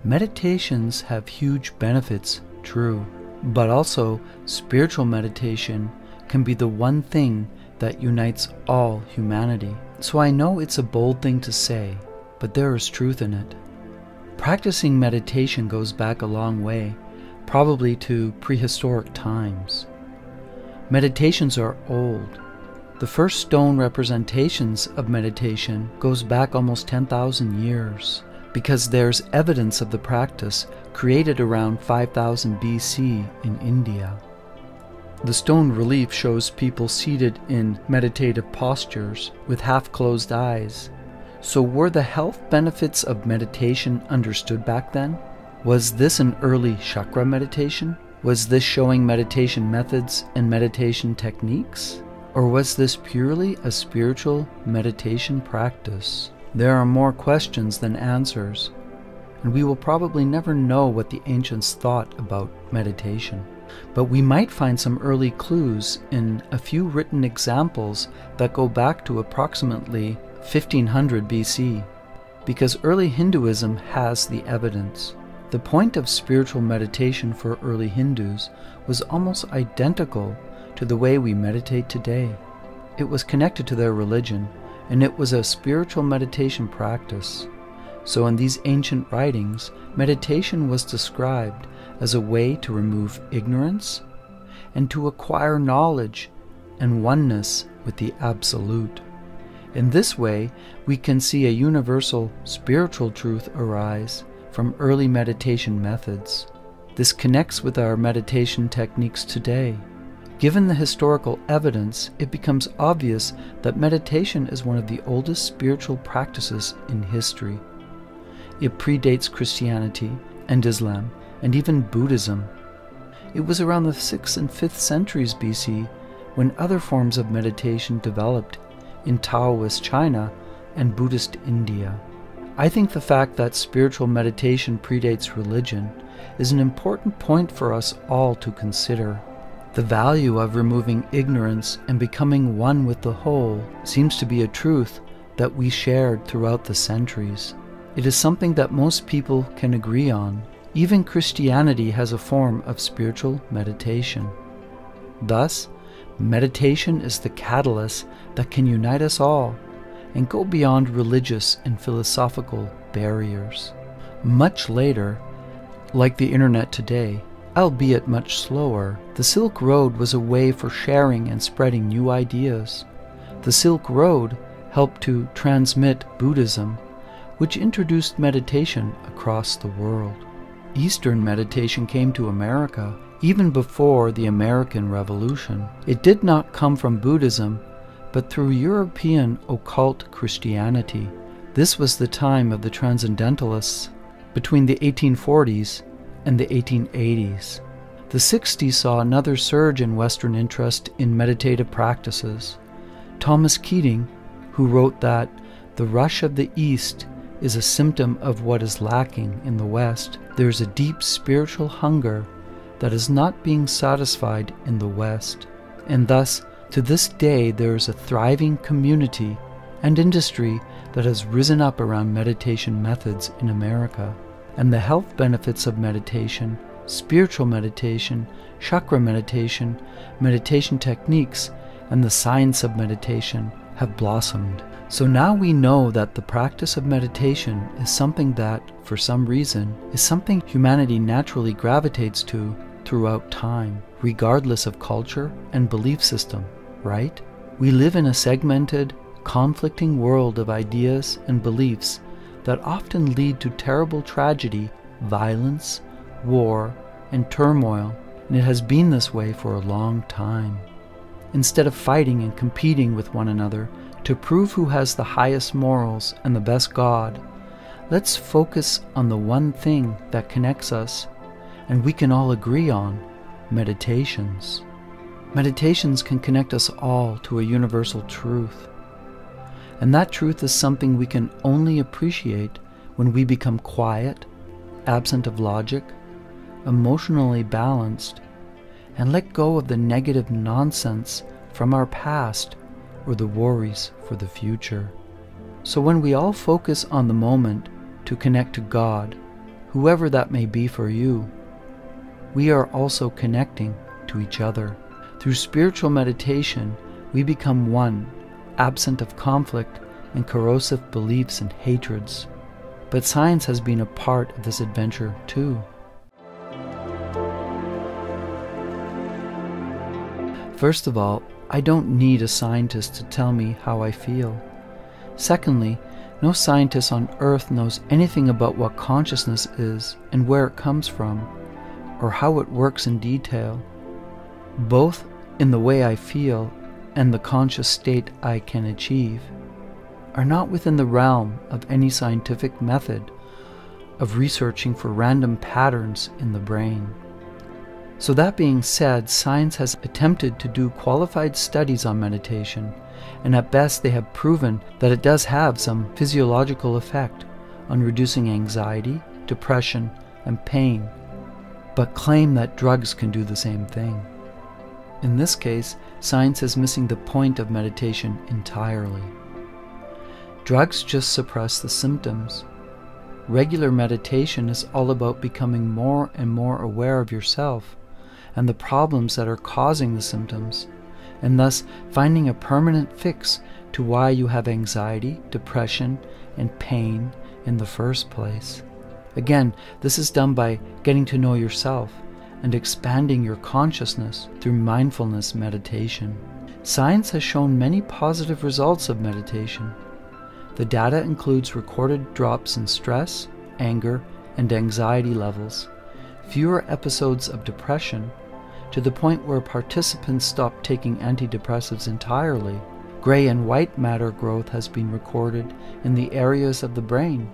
Meditations have huge benefits, true, but also spiritual meditation can be the one thing that unites all humanity. So I know it's a bold thing to say, but there is truth in it. Practicing meditation goes back a long way, probably to prehistoric times. Meditations are old. The first stone representations of meditation goes back almost 10,000 years, because there's evidence of the practice created around 5000 BC in India. The stone relief shows people seated in meditative postures with half-closed eyes. So were the health benefits of meditation understood back then? Was this an early chakra meditation? Was this showing meditation methods and meditation techniques? Or was this purely a spiritual meditation practice? There are more questions than answers, and we will probably never know what the ancients thought about meditation. But we might find some early clues in a few written examples that go back to approximately 1500 BC, because early Hinduism has the evidence. The point of spiritual meditation for early Hindus was almost identical to the way we meditate today. It was connected to their religion, and it was a spiritual meditation practice. So in these ancient writings, meditation was described as a way to remove ignorance and to acquire knowledge and oneness with the Absolute. In this way, we can see a universal spiritual truth arise from early meditation methods. This connects with our meditation techniques today. Given the historical evidence, it becomes obvious that meditation is one of the oldest spiritual practices in history. It predates Christianity and Islam and even Buddhism. It was around the 6th and 5th centuries BC when other forms of meditation developed in Taoist China and Buddhist India. I think the fact that spiritual meditation predates religion is an important point for us all to consider. The value of removing ignorance and becoming one with the whole seems to be a truth that we shared throughout the centuries. It is something that most people can agree on. Even Christianity has a form of spiritual meditation. Thus, meditation is the catalyst that can unite us all and go beyond religious and philosophical barriers. Much later, like the internet today, albeit much slower, the Silk Road was a way for sharing and spreading new ideas. The Silk Road helped to transmit Buddhism, which introduced meditation across the world. Eastern meditation came to America even before the American Revolution. It did not come from Buddhism, but through European occult Christianity. This was the time of the Transcendentalists between the 1840s and the 1880s. The 60s saw another surge in Western interest in meditative practices. Thomas Keating, who wrote that the rush of the East is a symptom of what is lacking in the West. There is a deep spiritual hunger that is not being satisfied in the West. And thus, to this day, there is a thriving community and industry that has risen up around meditation methods in America. And the health benefits of meditation, spiritual meditation, chakra meditation, meditation techniques, and the science of meditation have blossomed. So now we know that the practice of meditation is something that, for some reason, is something humanity naturally gravitates to throughout time, regardless of culture and belief system, right? We live in a segmented, conflicting world of ideas and beliefs that often lead to terrible tragedy, violence, war, and turmoil, and it has been this way for a long time. Instead of fighting and competing with one another to prove who has the highest morals and the best God, let's focus on the one thing that connects us and we can all agree on: meditations. Meditations can connect us all to a universal truth. And that truth is something we can only appreciate when we become quiet, absent of logic, emotionally balanced, and let go of the negative nonsense from our past or the worries for the future. So when we all focus on the moment to connect to God, whoever that may be for you. We are also connecting to each other. Through spiritual meditation, we become one, absent of conflict and corrosive beliefs and hatreds. But science has been a part of this adventure too. First of all, I don't need a scientist to tell me how I feel. Secondly, no scientist on earth knows anything about what consciousness is and where it comes from, or how it works in detail, both in the way I feel and the conscious state I can achieve, are not within the realm of any scientific method of researching for random patterns in the brain. So that being said, science has attempted to do qualified studies on meditation, and at best they have proven that it does have some physiological effect on reducing anxiety, depression, and pain, but claim that drugs can do the same thing. In this case, science is missing the point of meditation entirely. Drugs just suppress the symptoms. Regular meditation is all about becoming more and more aware of yourself and the problems that are causing the symptoms, and thus finding a permanent fix to why you have anxiety, depression, and pain in the first place. Again, this is done by getting to know yourself and expanding your consciousness through mindfulness meditation. Science has shown many positive results of meditation. The data includes recorded drops in stress, anger, and anxiety levels, fewer episodes of depression, to the point where participants stopped taking antidepressants entirely. Gray and white matter growth has been recorded in the areas of the brain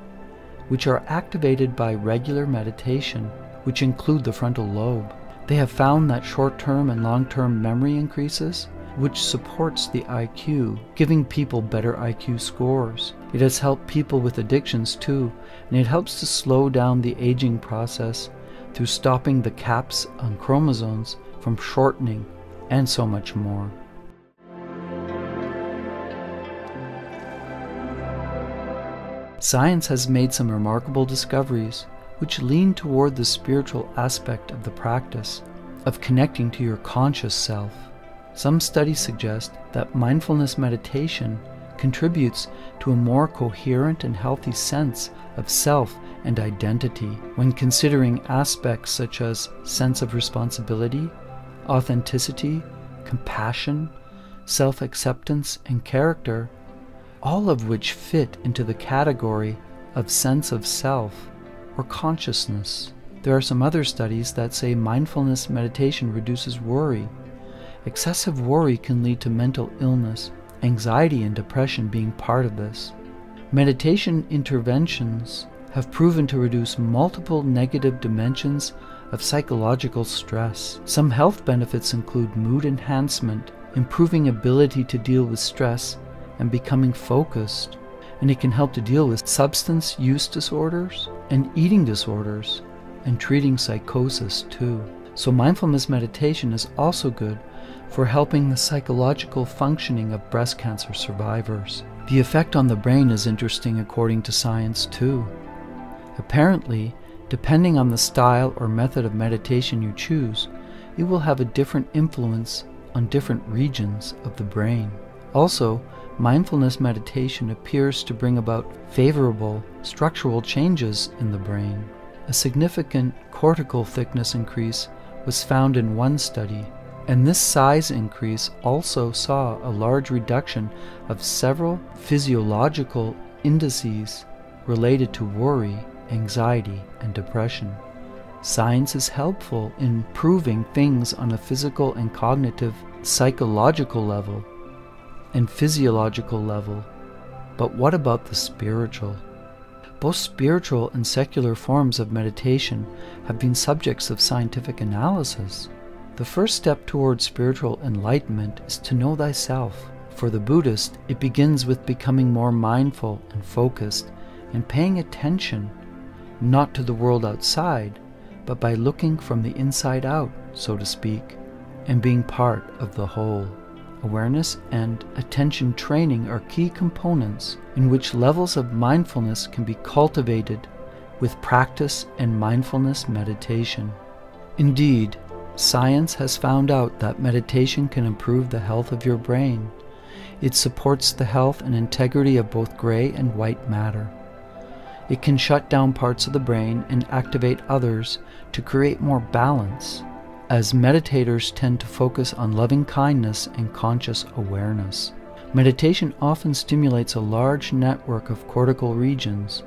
which are activated by regular meditation, which include the frontal lobe. They have found that short-term and long-term memory increases, which supports the IQ, giving people better IQ scores. It has helped people with addictions too, and it helps to slow down the aging process through stopping the caps on chromosomes from shortening, and so much more. Science has made some remarkable discoveries which lean toward the spiritual aspect of the practice of connecting to your conscious self. Some studies suggest that mindfulness meditation contributes to a more coherent and healthy sense of self and identity when considering aspects such as sense of responsibility, authenticity, compassion, self-acceptance, and character, all of which fit into the category of sense of self or consciousness. There are some other studies that say mindfulness meditation reduces worry. Excessive worry can lead to mental illness, anxiety and depression being part of this. Meditation interventions have proven to reduce multiple negative dimensions of psychological stress. Some health benefits include mood enhancement, improving ability to deal with stress, and becoming focused. And it can help to deal with substance use disorders and eating disorders, and treating psychosis too. So mindfulness meditation is also good for helping the psychological functioning of breast cancer survivors. The effect on the brain is interesting according to science too. Apparently, depending on the style or method of meditation you choose, it will have a different influence on different regions of the brain. Also, mindfulness meditation appears to bring about favorable structural changes in the brain. A significant cortical thickness increase was found in one study, and this size increase also saw a large reduction of several physiological indices related to worry, anxiety, and depression. Science is helpful in proving things on a physical and cognitive, psychological level and physiological level. But what about the spiritual? Both spiritual and secular forms of meditation have been subjects of scientific analysis. The first step towards spiritual enlightenment is to know thyself. For the Buddhist, it begins with becoming more mindful and focused and paying attention not to the world outside, but by looking from the inside out, so to speak, and being part of the whole. Awareness and attention training are key components in which levels of mindfulness can be cultivated with practice and mindfulness meditation. Indeed, science has found out that meditation can improve the health of your brain. It supports the health and integrity of both gray and white matter. It can shut down parts of the brain and activate others to create more balance, as meditators tend to focus on loving kindness and conscious awareness. Meditation often stimulates a large network of cortical regions,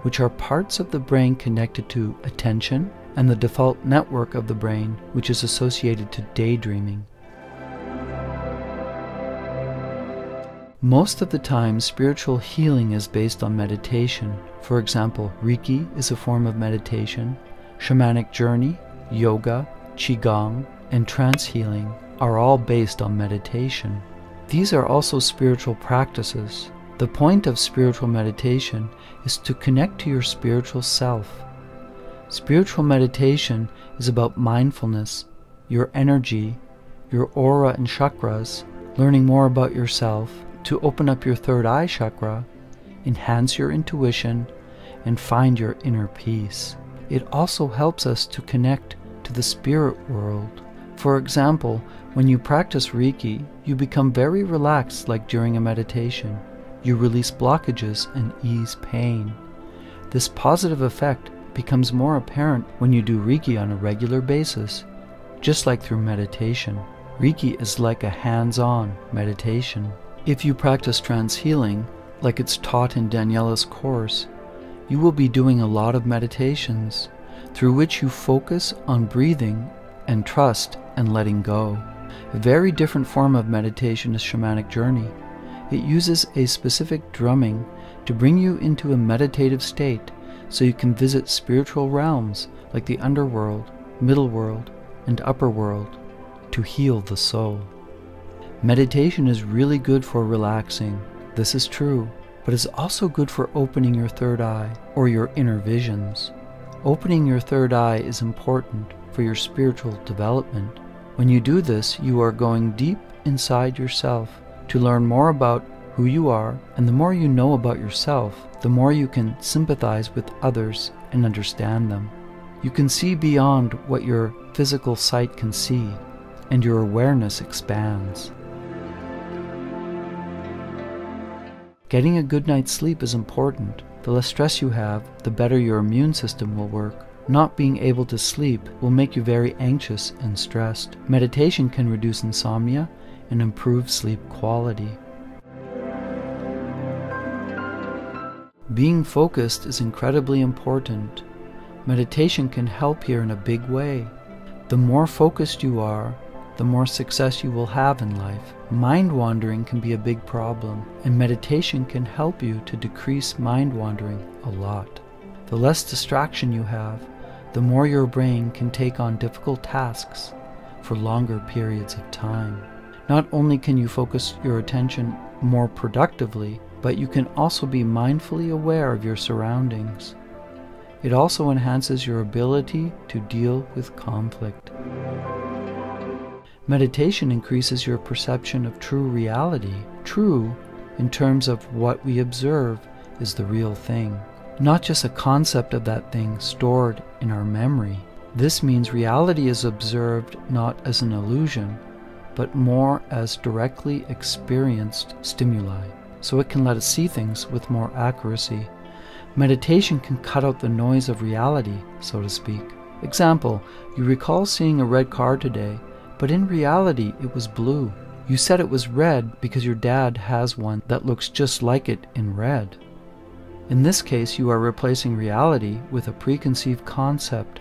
which are parts of the brain connected to attention, and the default network of the brain, which is associated to daydreaming. Most of the time, spiritual healing is based on meditation. For example, Reiki is a form of meditation. Shamanic journey, yoga, qigong, and trance healing are all based on meditation. These are also spiritual practices. The point of spiritual meditation is to connect to your spiritual self. Spiritual meditation is about mindfulness, your energy, your aura and chakras, learning more about yourself, to open up your third eye chakra, enhance your intuition, and find your inner peace. It also helps us to connect to the spirit world. For example, when you practice Reiki, you become very relaxed like during a meditation. You release blockages and ease pain. This positive effect becomes more apparent when you do Reiki on a regular basis, just like through meditation. Reiki is like a hands-on meditation. If you practice trance healing, like it's taught in Daniela's course, you will be doing a lot of meditations, through which you focus on breathing and trust and letting go. A very different form of meditation is shamanic journey. It uses a specific drumming to bring you into a meditative state so you can visit spiritual realms like the underworld, middle world, and upper world to heal the soul. Meditation is really good for relaxing. This is true, but it's also good for opening your third eye or your inner visions. Opening your third eye is important for your spiritual development. When you do this, you are going deep inside yourself to learn more about who you are, and the more you know about yourself, the more you can sympathize with others and understand them. You can see beyond what your physical sight can see, and your awareness expands. Getting a good night's sleep is important. The less stress you have, the better your immune system will work. Not being able to sleep will make you very anxious and stressed. Meditation can reduce insomnia and improve sleep quality. Being focused is incredibly important. Meditation can help here in a big way. The more focused you are, the more success you will have in life. Mind wandering can be a big problem, and meditation can help you to decrease mind wandering a lot. The less distraction you have, the more your brain can take on difficult tasks for longer periods of time. Not only can you focus your attention more productively, but you can also be mindfully aware of your surroundings. It also enhances your ability to deal with conflict. Meditation increases your perception of true reality. True, in terms of what we observe, is the real thing, not just a concept of that thing stored in our memory. This means reality is observed not as an illusion, but more as directly experienced stimuli, so it can let us see things with more accuracy. Meditation can cut out the noise of reality, so to speak. Example, you recall seeing a red car today, but in reality it was blue. You said it was red because your dad has one that looks just like it in red. In this case, you are replacing reality with a preconceived concept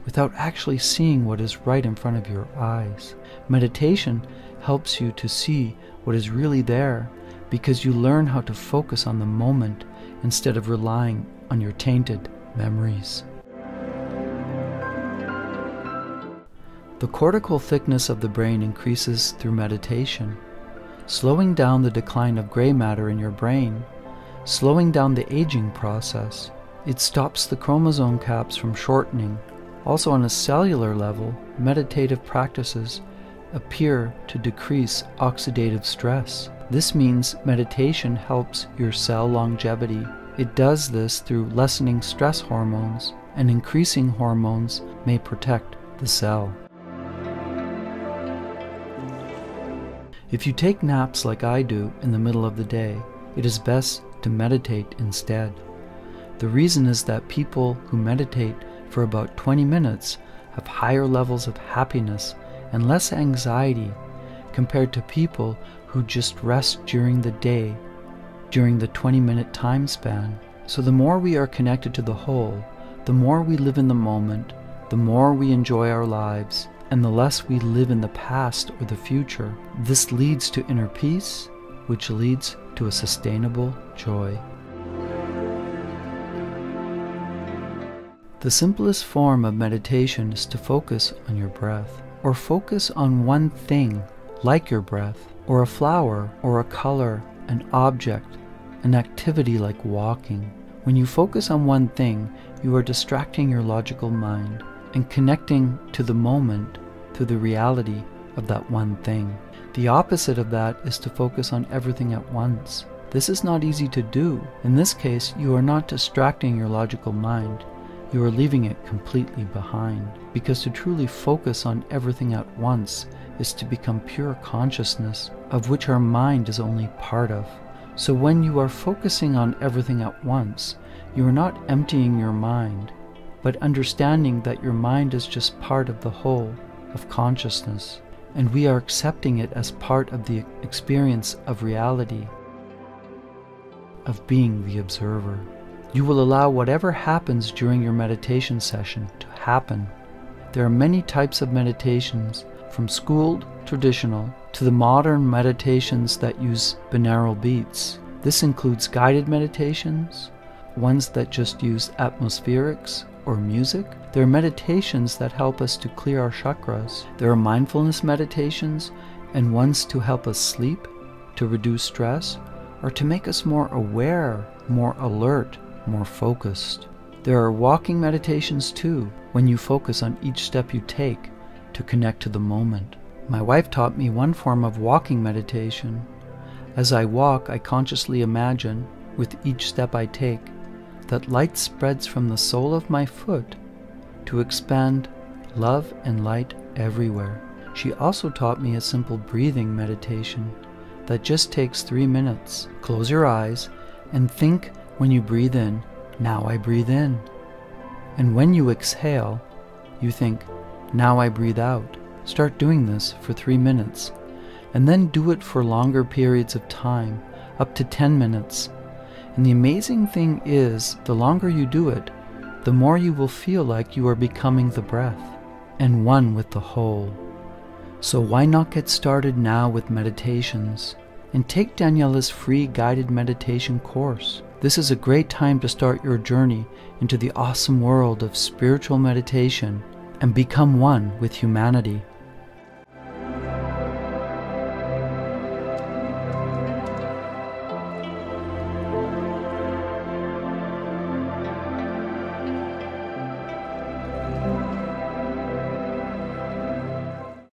without actually seeing what is right in front of your eyes. Meditation helps you to see what is really there because you learn how to focus on the moment instead of relying on your tainted memories. The cortical thickness of the brain increases through meditation, slowing down the decline of gray matter in your brain, slowing down the aging process. It stops the chromosome caps from shortening. Also on a cellular level, meditative practices appear to decrease oxidative stress. This means meditation helps your cell longevity It does this through lessening stress hormones, and increasing hormones may protect the cell. If you take naps like I do in the middle of the day, it is best to meditate instead. The reason is that people who meditate for about 20 minutes have higher levels of happiness and less anxiety compared to people who just rest during the day, during the 20-minute time span. So the more we are connected to the whole, the more we live in the moment, the more we enjoy our lives, and the less we live in the past or the future. This leads to inner peace, which leads to a sustainable joy. The simplest form of meditation is to focus on your breath, or focus on one thing, like your breath, or a flower, or a color, an object, an activity like walking. When you focus on one thing, you are distracting your logical mind and connecting to the moment through the reality of that one thing. The opposite of that is to focus on everything at once. This is not easy to do. In this case, you are not distracting your logical mind. You are leaving it completely behind. Because to truly focus on everything at once is to become pure consciousness, of which our mind is only part of. So when you are focusing on everything at once, you are not emptying your mind, but understanding that your mind is just part of the whole of consciousness, and we are accepting it as part of the experience of reality, of being the observer. You will allow whatever happens during your meditation session to happen. There are many types of meditations, from schooled, traditional, to the modern meditations that use binaural beats. This includes guided meditations, ones that just use atmospherics or music. There are meditations that help us to clear our chakras. There are mindfulness meditations and ones to help us sleep, to reduce stress, or to make us more aware, more alert, more focused. There are walking meditations too, when you focus on each step you take to connect to the moment. My wife taught me one form of walking meditation. As I walk, I consciously imagine, with each step I take, that light spreads from the sole of my foot to expand love and light everywhere. She also taught me a simple breathing meditation that just takes 3 minutes. Close your eyes and think when you breathe in, now I breathe in. And when you exhale, you think, now I breathe out. Start doing this for 3 minutes, and then do it for longer periods of time, up to 10 minutes. And the amazing thing is, the longer you do it, the more you will feel like you are becoming the breath and one with the whole. So why not get started now with meditations and take Daniela's free guided meditation course? This is a great time to start your journey into the awesome world of spiritual meditation and become one with humanity.